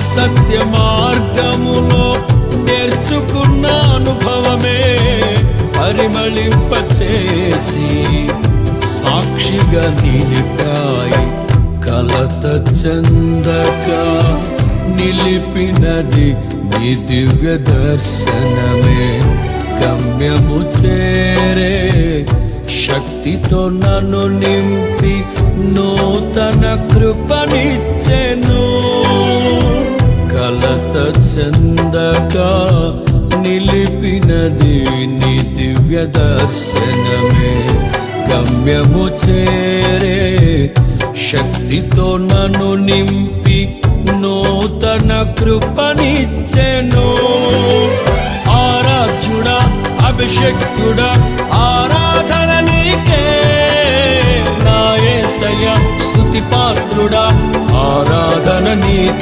సత్య మార్గములో నేర్చుకున్న అనుభవమే పరిమళింపచేసి సాక్షిగా నిలిపాయి. కలత చెందక నిలిపినది నీ దివ్య దర్శనమే. గమ్యము చేరే శక్తితో నన్ను నింపి నూతన కృపనిచ్చెను. కలత చెందక నిలిపినది నీ దివ్య దర్శనమే. గమ్యము చేరే శక్తితో నన్ను నింపి నూతన కృపనిచ్చెను. ఆరాధ్యుడా, అభిషేక్తుడా, ఆరాధన నీకే. నా యేసయ్య స్తుతి పాత్రుడా, ఆరాధన నీకే.